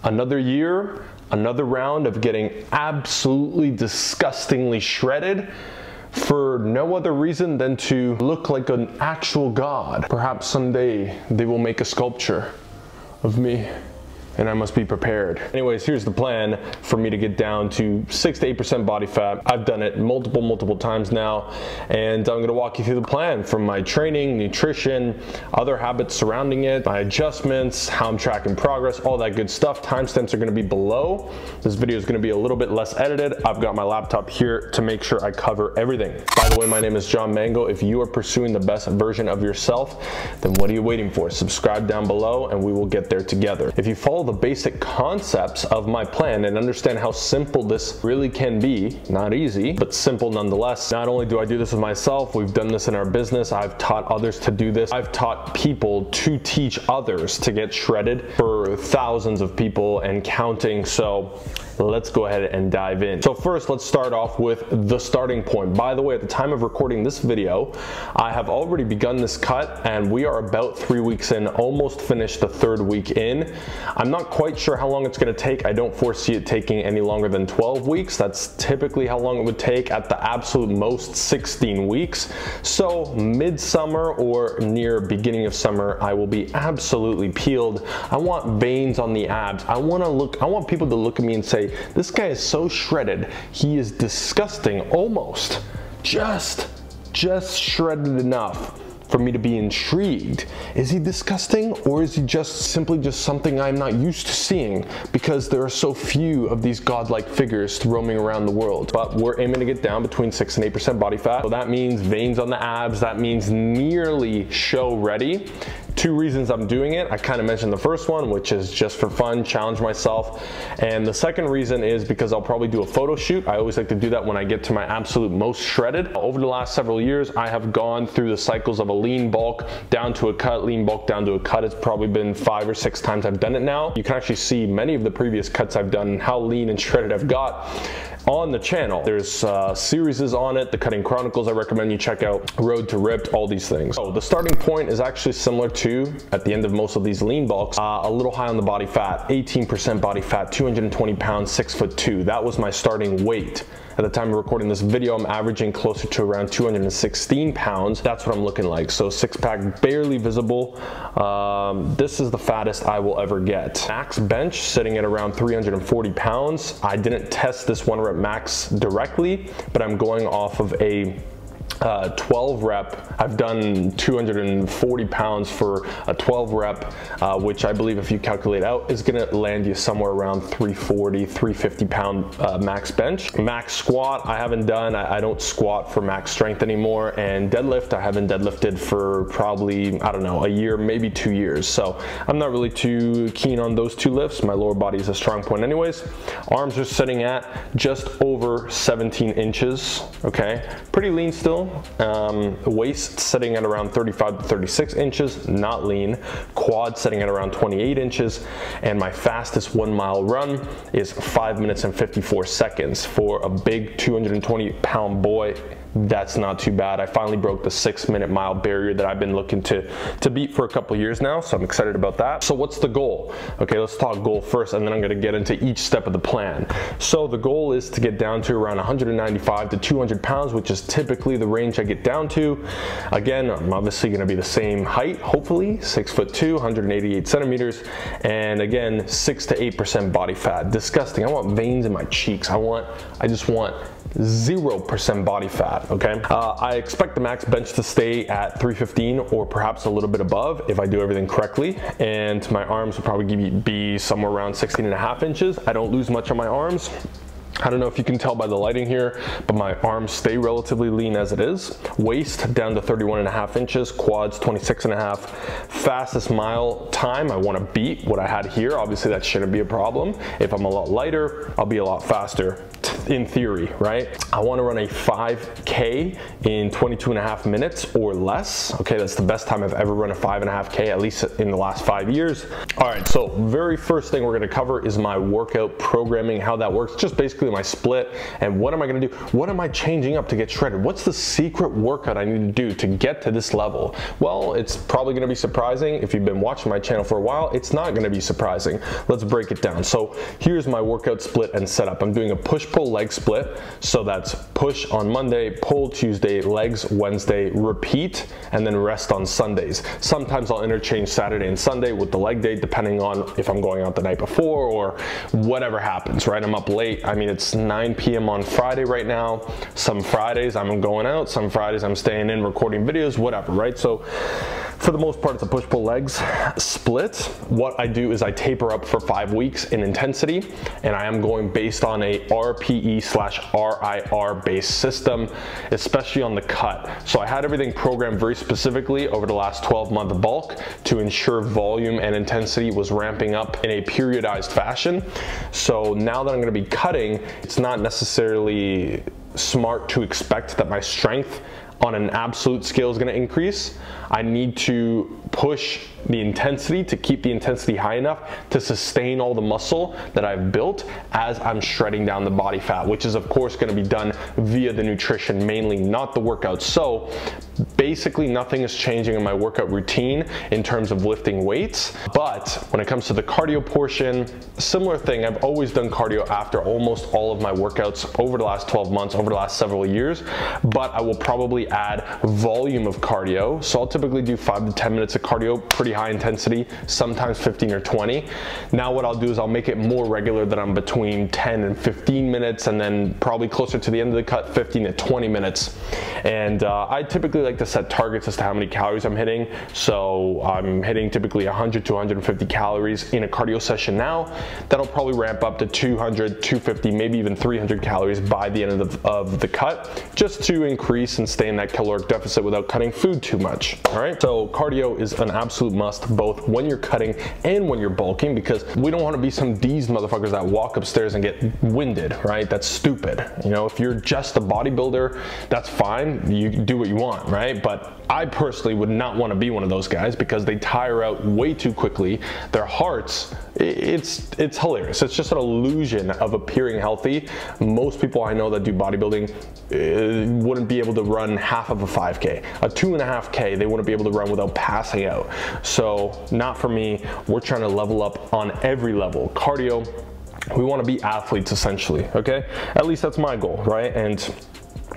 Another year, another round of getting absolutely disgustingly shredded for no other reason than to look like an actual god. Perhaps someday they will make a sculpture of me, and I must be prepared. Anyways, here's the plan for me to get down to 6 to 8% body fat. I've done it multiple times now, and I'm gonna walk you through the plan from my training, nutrition, other habits surrounding it, my adjustments, how I'm tracking progress, all that good stuff. Timestamps are gonna be below. This video is gonna be a little bit less edited. I've got my laptop here to make sure I cover everything. By the way, my name is John Mango. If you are pursuing the best version of yourself, then what are you waiting for? Subscribe down below and we will get there together. If you follow the basic concepts of my plan and understand how simple this really can be, not easy, but simple nonetheless. Not only do I do this with myself, we've done this in our business. I've taught others to do this. I've taught people to teach others to get shredded for thousands of people and counting. So let's go ahead and dive in. So first, let's start off with the starting point. By the way, at the time of recording this video, I have already begun this cut and we are about 3 weeks in, almost finished the 3rd week in. I'm not quite sure how long it's gonna take. I don't foresee it taking any longer than 12 weeks. That's typically how long it would take, at the absolute most 16 weeks. So midsummer or near beginning of summer, I will be absolutely peeled. I want veins on the abs. I want people to look at me and say, this guy is so shredded, he is disgusting, almost just shredded enough for me to be intrigued. Is he disgusting, or is he simply something I'm not used to seeing because there are so few of these godlike figures roaming around the world? But we're aiming to get down between 6 and 8% body fat. So that means veins on the abs, that means nearly show ready. 2 reasons I'm doing it. I kind of mentioned the first one, which is just for fun, challenge myself. And the second reason is because I'll probably do a photo shoot. I always like to do that when I get to my absolute most shredded. Over the last several years, I have gone through the cycles of a lean bulk down to a cut, lean bulk down to a cut. It's probably been 5 or 6 times I've done it now. You can actually see many of the previous cuts I've done and how lean and shredded I've got on the channel. There's series on it, the Cutting Chronicles I recommend you check out, Road to Ripped, all these things. So the starting point is actually similar to, at the end of most of these lean bulks, a little high on the body fat, 18% body fat, 220 pounds, 6'2". That was my starting weight. At the time of recording this video, I'm averaging closer to around 216 pounds. That's what I'm looking like. So 6-pack barely visible. This is the fattest I will ever get. Max bench sitting at around 340 pounds. I didn't test this 1-rep max directly, but I'm going off of a 12 rep. I've done 240 pounds for a 12 rep, which I believe if you calculate out is gonna land you somewhere around 340, 350 pound max bench. Max squat, I haven't done. I don't squat for max strength anymore. And deadlift, I haven't deadlifted for probably, I don't know, a year, maybe 2 years. So I'm not really too keen on those 2 lifts. My lower body is a strong point anyways. Arms are sitting at just over 17 inches, okay? Pretty lean still. Waist sitting at around 35 to 36 inches, not lean. Quad sitting at around 28 inches. And my fastest 1 mile run is 5 minutes and 54 seconds. For a big 220 pound boy, that's not too bad. I finally broke the 6-minute mile barrier that I've been looking to beat for a couple years now, so I'm excited about that. So what's the goal? Okay, let's talk goal first, and then I'm gonna get into each step of the plan. So the goal is to get down to around 195 to 200 pounds, which is typically the range I get down to. Again, I'm obviously gonna be the same height, hopefully, 6'2", 188 centimeters, and again, 6 to 8% body fat. Disgusting. I want veins in my cheeks. I just want 0% body fat, okay? I expect the max bench to stay at 315 or perhaps a little bit above if I do everything correctly, and my arms will probably be somewhere around 16.5 inches. I don't lose much on my arms. I don't know if you can tell by the lighting here, but my arms stay relatively lean as it is. Waist down to 31.5 inches, quads 26.5. Fastest mile time, I want to beat what I had here. Obviously that shouldn't be a problem. If I'm a lot lighter, I'll be a lot faster. in theory, right? I want to run a 5K in 22.5 minutes or less. Okay, that's the best time I've ever run a 5.5K, at least in the last 5 years. All right, so very first thing we're going to cover is my workout programming, how that works, just basically my split, and what am I going to do? What am I changing up to get shredded? What's the secret workout I need to do to get to this level? Well, it's probably going to be surprising. If you've been watching my channel for a while, it's not going to be surprising. Let's break it down. So here's my workout split and setup. I'm doing a push-pull leg split. So that's push on Monday, pull Tuesday, legs Wednesday, repeat, and then rest on Sundays. Sometimes I'll interchange Saturday and Sunday with the leg day, depending on if I'm going out the night before or whatever happens, right? I'm up late. I mean, it's 9 p.m. on Friday right now. Some Fridays I'm going out, some Fridays I'm staying in recording videos, whatever, right? So for the most part, it's a push-pull legs split. What I do is I taper up for 5 weeks in intensity, and I am going based on a RPE/RIR based system, especially on the cut. So I had everything programmed very specifically over the last 12-month bulk to ensure volume and intensity was ramping up in a periodized fashion. So now that I'm gonna be cutting, it's not necessarily smart to expect that my strength on an absolute scale is going to increase. I need to push the intensity to keep the intensity high enough to sustain all the muscle that I've built as I'm shredding down the body fat, which is of course going to be done via the nutrition mainly, not the workout. So basically nothing is changing in my workout routine in terms of lifting weights. But when it comes to the cardio portion, similar thing. I've always done cardio after almost all of my workouts over the last 12 months, over the last several years, but I will probably add volume of cardio. So I'll typically do 5 to 10 minutes of cardio, pretty high intensity, sometimes 15 or 20. Now what I'll do is I'll make it more regular, that I'm between 10 and 15 minutes, and then probably closer to the end of the cut, 15 to 20 minutes. And I typically like to set targets as to how many calories I'm hitting. So I'm hitting typically 100 to 150 calories in a cardio session now. That'll probably ramp up to 200, 250, maybe even 300 calories by the end of the cut, just to increase and stay in that caloric deficit without cutting food too much. All right, so cardio is an absolute must, both when you're cutting and when you're bulking, because we don't want to be some D's motherfuckers that walk upstairs and get winded, right? That's stupid. You know, if you're just a bodybuilder, that's fine. You do what you want, right? But I personally would not want to be one of those guys, because they tire out way too quickly. Their hearts, it's hilarious. It's just an illusion of appearing healthy. Most people I know that do bodybuilding wouldn't be able to run half of a 5K. A 2.5K, they wouldn't be able to run without passing out. So not for me. We're trying to level up on every level. Cardio, we want to be athletes essentially, okay? At least that's my goal, right? And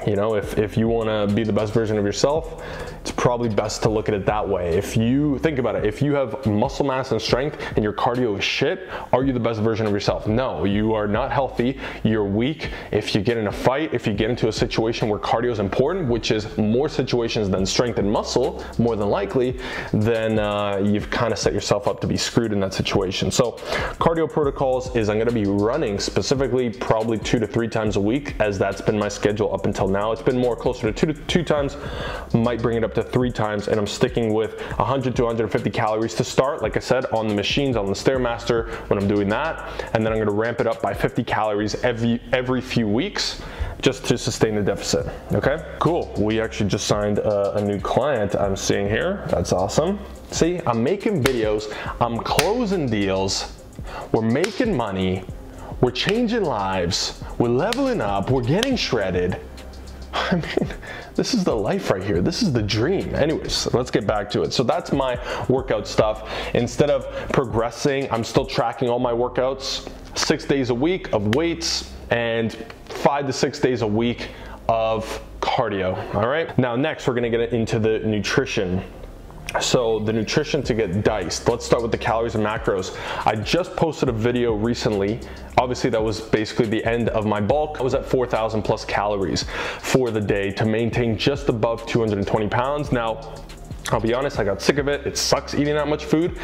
you know, if you want to be the best version of yourself, it's probably best to look at it that way. If you think about it, if you have muscle mass and strength and your cardio is shit, are you the best version of yourself? No, you are not healthy. You're weak. If you get in a fight, if you get into a situation where cardio is important, which is more situations than strength and muscle, more than likely, then you've kind of set yourself up to be screwed in that situation. So cardio protocols is I'm going to be running specifically probably 2 to 3 times a week, as that's been my schedule up until now. It's been more closer to two times, might bring it up to 3 times, and I'm sticking with 100 to 150 calories to start, like I said, on the machines, on the Stairmaster when I'm doing that, and then I'm going to ramp it up by 50 calories every few weeks just to sustain the deficit. Okay, cool. We actually just signed a new client I'm seeing here. That's awesome. See, I'm making videos, I'm closing deals, we're making money, we're changing lives, we're leveling up, we're getting shredded. I mean, this is the life right here. This is the dream. Anyways, let's get back to it. So that's my workout stuff. Instead of progressing, I'm still tracking all my workouts, 6 days a week of weights and 5 to 6 days a week of cardio. All right. Now, next we're going to get into the nutrition. So the nutrition to get diced. Let's start with the calories and macros. I just posted a video recently. Obviously that was basically the end of my bulk. I was at 4,000 plus calories for the day to maintain just above 220 pounds. Now, I'll be honest, I got sick of it. It sucks eating that much food.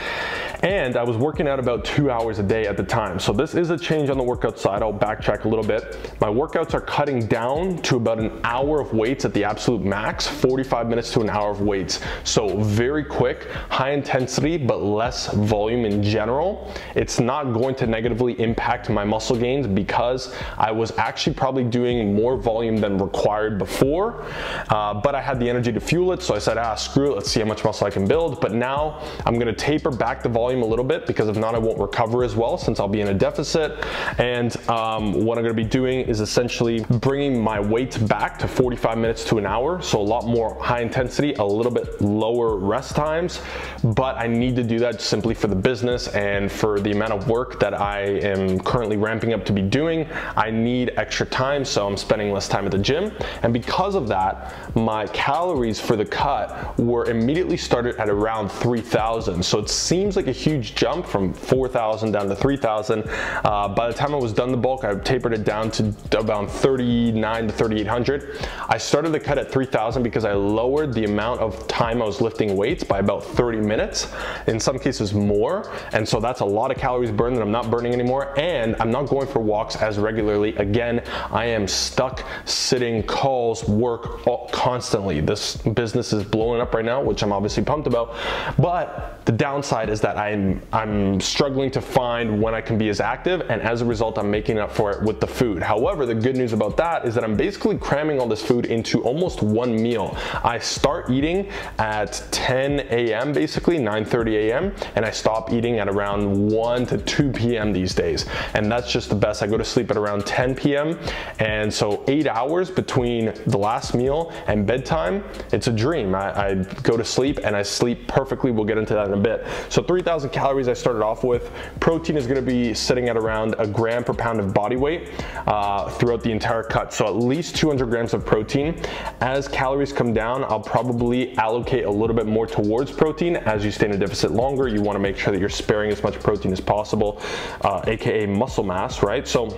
And I was working out about 2 hours a day at the time. So this is a change on the workout side. I'll backtrack a little bit. My workouts are cutting down to about an hour of weights at the absolute max, 45 minutes to an hour of weights. So very quick, high intensity, but less volume in general. It's not going to negatively impact my muscle gains because I was actually probably doing more volume than required before, but I had the energy to fuel it. So I said, screw it, let's see how much muscle I can build. But now I'm gonna taper back the volume a little bit because if not, I won't recover as well since I'll be in a deficit. And what I'm gonna be doing is essentially bringing my weights back to 45 minutes to an hour. So a lot more high intensity, a little bit lower rest times, but I need to do that simply for the business and for the amount of work that I am currently ramping up to be doing. I need extra time, so I'm spending less time at the gym. And because of that, my calories for the cut were immediately started at around 3,000. So it seems like a huge jump from 4,000 down to 3,000. By the time I was done the bulk, I tapered it down to about 3,900 to 3,800. I started the cut at 3,000 because I lowered the amount of time I was lifting weights by about 30 minutes, in some cases more. And so that's a lot of calories burned that I'm not burning anymore. And I'm not going for walks as regularly. Again, I am stuck sitting, calls, work constantly. This business is blowing up right now, which I'm obviously pumped about. But the downside is that I'm struggling to find when I can be as active, and as a result, I'm making up for it with the food. However, the good news about that is that I'm basically cramming all this food into almost one meal. I start eating at 10 a.m. basically, 9:30 a.m. and I stop eating at around 1 to 2 p.m. these days. And that's just the best. I go to sleep at around 10 p.m. and so 8 hours between the last meal and bedtime, it's a dream. I go to sleep and I sleep perfectly. We'll get into that in a bit. So 3,000 calories I started off with. Protein is gonna be sitting at around a gram per pound of body weight throughout the entire cut. So at least 200 grams of protein. As calories come down, I'll probably allocate a little bit more towards protein. As you stay in a deficit longer, you wanna make sure that you're sparing as much protein as possible, AKA muscle mass, right? So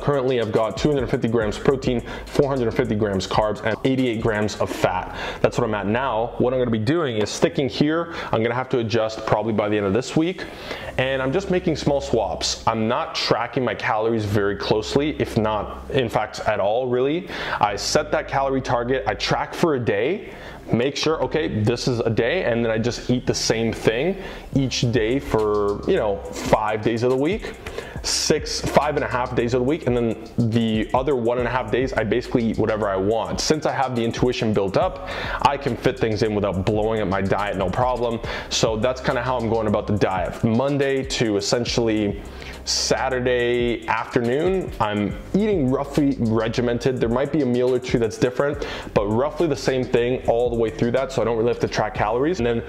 currently I've got 250 grams protein, 450 grams carbs, and 88 grams of fat. That's what I'm at now. What I'm gonna be doing is sticking here. I'm gonna have to adjust probably by the end of this week. And I'm just making small swaps. I'm not tracking my calories very closely, if not, in fact, at all really. I set that calorie target, I track for a day, make sure, okay, this is a day, and then I just eat the same thing each day for, 5 days of the week. 5.5 days of the week, and then the other 1.5 days I basically eat whatever I want. Since I have the intuition built up, I can fit things in without blowing up my diet, no problem. So that's kind of how I'm going about the diet. Monday to essentially Saturday afternoon, I'm eating roughly regimented. There might be a meal or two that's different, but roughly the same thing all the way through that, so I don't really have to track calories. And then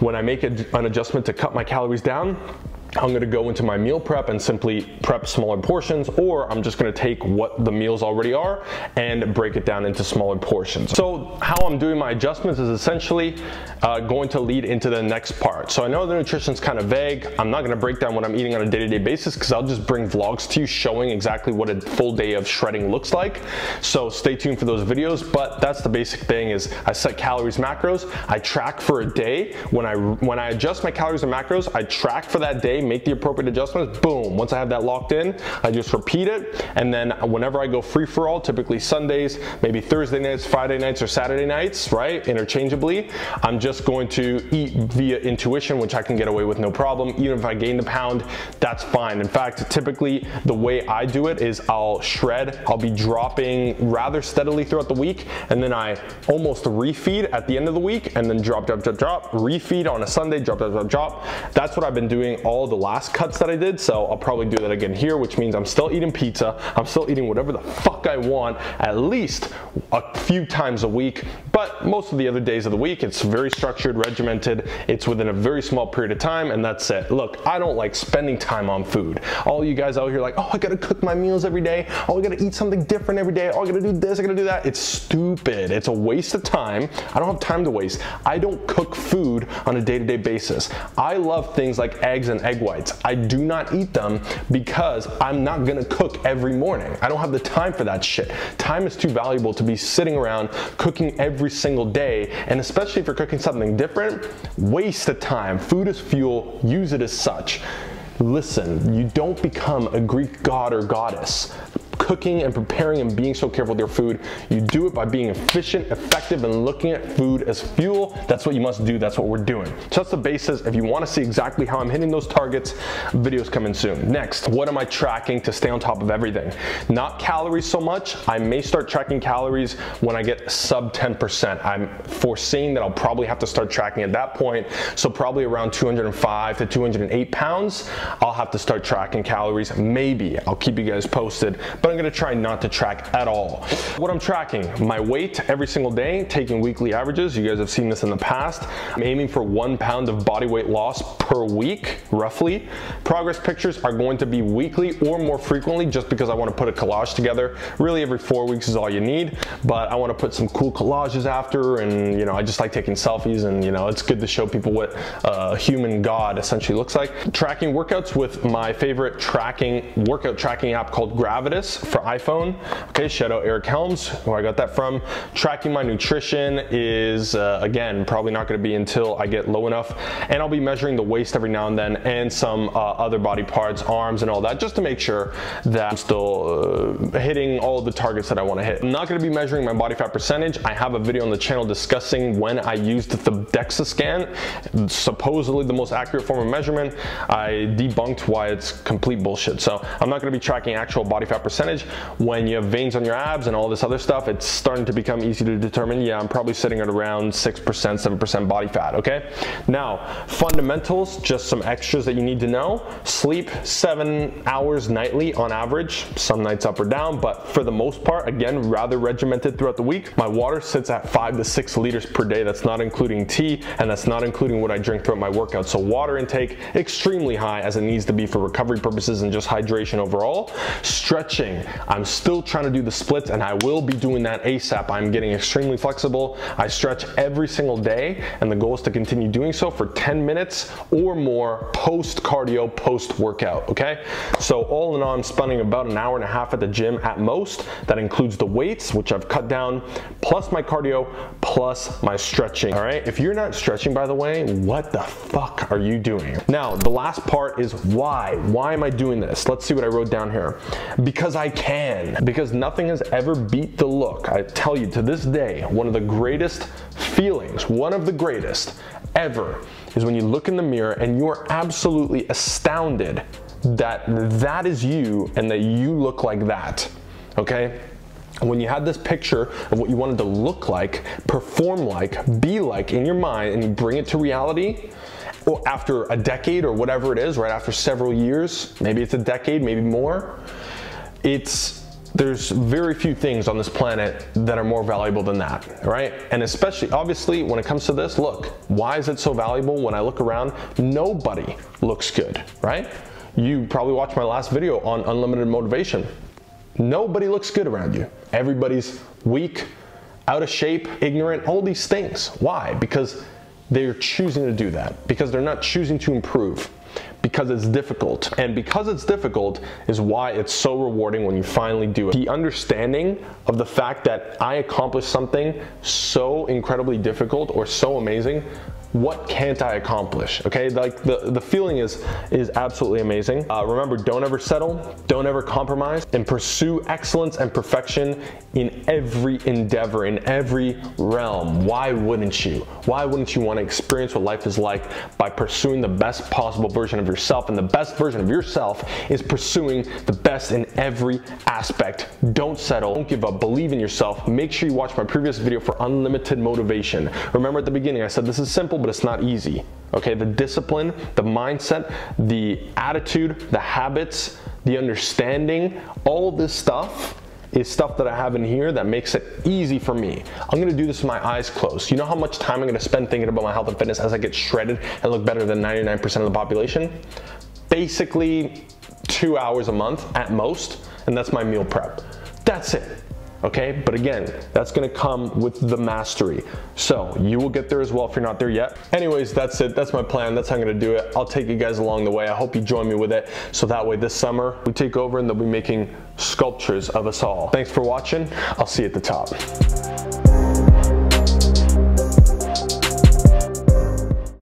when I make an adjustment to cut my calories down, I'm gonna go into my meal prep and simply prep smaller portions, or I'm just gonna take what the meals already are and break it down into smaller portions. So how I'm doing my adjustments is essentially going to lead into the next part. So I know the nutrition's kind of vague. I'm not gonna break down what I'm eating on a day-to-day basis because I'll just bring vlogs to you showing exactly what a full day of shredding looks like. So stay tuned for those videos, but that's the basic thing is I set calories, macros, I track for a day. When I adjust my calories and macros, I track for that day, make the appropriate adjustments, boom. Once I have that locked in, I just repeat it. And then whenever I go free for all, typically Sundays, maybe Thursday nights, Friday nights, or Saturday nights, right, interchangeably, I'm just going to eat via intuition, which I can get away with no problem. Even if I gain the pound, that's fine. In fact, typically the way I do it is I'll shred, I'll be dropping rather steadily throughout the week, and then I almost refeed at the end of the week, and then drop, refeed on a Sunday, drop. That's what I've been doing all the last cuts that I did, so I'll probably do that again here, which means I'm still eating pizza, I'm still eating whatever the fuck I want at least a few times a week, but most of the other days of the week it's very structured, regimented, it's within a very small period of time, and that's it. Look, I don't like spending time on food. All you guys out here like, oh, I gotta cook my meals every day, oh, I gotta eat something different every day, oh, I gotta do this, I gotta do that. It's stupid. It's a waste of time. I don't have time to waste. I don't cook food on a day-to-day basis. I love things like eggs and egg whites. I do not eat them because I'm not gonna cook every morning. I don't have the time for that shit. Time is too valuable to be sitting around cooking every single day, and especially if you're cooking something different, waste of time. Food is fuel, use it as such. Listen, you don't become a Greek god or goddess cooking and preparing and being so careful with your food. You do it by being efficient, effective, and looking at food as fuel. That's what you must do. That's what we're doing. So that's the basis. If you want to see exactly how I'm hitting those targets, videos coming soon. Next, what am I tracking to stay on top of everything? Not calories so much. I may start tracking calories when I get sub 10%. I'm foreseeing that I'll probably have to start tracking at that point. So probably around 205 to 208 pounds, I'll have to start tracking calories. Maybe. I'll keep you guys posted, but I'm gonna try not to track at all. What I'm tracking, my weight every single day, taking weekly averages. You guys have seen this in the past. I'm aiming for 1 pound of body weight loss per week, roughly. Progress pictures are going to be weekly or more frequently, just because I want to put a collage together. Really, every 4 weeks is all you need, but I want to put some cool collages after, and I just like taking selfies, and it's good to show people what a human god essentially looks like. Tracking workouts with my favorite workout tracking app called Gravitas for iPhone. Okay, shout out Eric Helms, where I got that from. Tracking my nutrition is, again, probably not going to be until I get low enough, and I'll be measuring the waist every now and then, and some other body parts, arms and all that, just to make sure that I'm still hitting all the targets that I want to hit. I'm not going to be measuring my body fat percentage. I have a video on the channel discussing when I used the DEXA scan, supposedly the most accurate form of measurement. I debunked why it's complete bullshit. So I'm not going to be tracking actual body fat percentage. When you have veins on your abs and all this other stuff, it's starting to become easy to determine. Yeah, I'm probably sitting at around 6%, 7% body fat, okay? Now, fundamentals, just some extras that you need to know. Sleep 7 hours nightly on average, some nights up or down, but for the most part, again, rather regimented throughout the week. My water sits at 5 to 6 liters per day. That's not including tea, and that's not including what I drink throughout my workout. So water intake, extremely high, as it needs to be for recovery purposes and just hydration overall. Stretching, I'm still trying to do the splits, and I will be doing that ASAP. I'm getting extremely flexible. I stretch every single day, and the goal is to continue doing so for 10 minutes or more post cardio, post workout, okay? So all in all, I'm spending about an hour and a half at the gym at most. That includes the weights, which I've cut down, plus my cardio, plus my stretching, all right? If you're not stretching, by the way, what the fuck are you doing? Now, the last part is why. Why am I doing this? Let's see what I wrote down here. Because I can. Because nothing has ever beat the look. I tell you, to this day, one of the greatest feelings, one of the greatest ever, is when you look in the mirror and you are absolutely astounded that that is you and that you look like that, okay? When you had this picture of what you wanted to look like, perform like, be like in your mind, and you bring it to reality, or after a decade or whatever it is, right after several years, maybe it's a decade, maybe more, there's very few things on this planet that are more valuable than that, right? And especially, obviously, when it comes to this, look, why is it so valuable? When I look around, nobody looks good, right? You probably watched my last video on unlimited motivation. Nobody looks good around you. Everybody's weak, out of shape, ignorant, all these things. Why? Because they're choosing to do that. Because they're not choosing to improve. Because it's difficult. And because it's difficult is why it's so rewarding when you finally do it. The understanding of the fact that I accomplished something so incredibly difficult or so amazing, what can't I accomplish? Okay, like the feeling is absolutely amazing. Remember, don't ever settle, don't ever compromise, and pursue excellence and perfection in every endeavor, in every realm. Why wouldn't you? Why wouldn't you want to experience what life is like by pursuing the best possible version of yourself? And the best version of yourself is pursuing the best in every aspect. Don't settle, don't give up, believe in yourself. Make sure you watch my previous video for unlimited motivation. Remember at the beginning, I said this is simple, but it's not easy, okay? The discipline, the mindset, the attitude, the habits, the understanding, all this stuff is stuff that I have in here that makes it easy for me. I'm gonna do this with my eyes closed. You know how much time I'm gonna spend thinking about my health and fitness as I get shredded and look better than 99% of the population? Basically 2 hours a month at most, and that's my meal prep. That's it. okay? But again, that's gonna come with the mastery. So you will get there as well if you're not there yet. Anyways, that's it. That's my plan. That's how I'm gonna do it. I'll take you guys along the way. I hope you join me with it. So that way this summer we take over and they'll be making sculptures of us all. Thanks for watching. I'll see you at the top.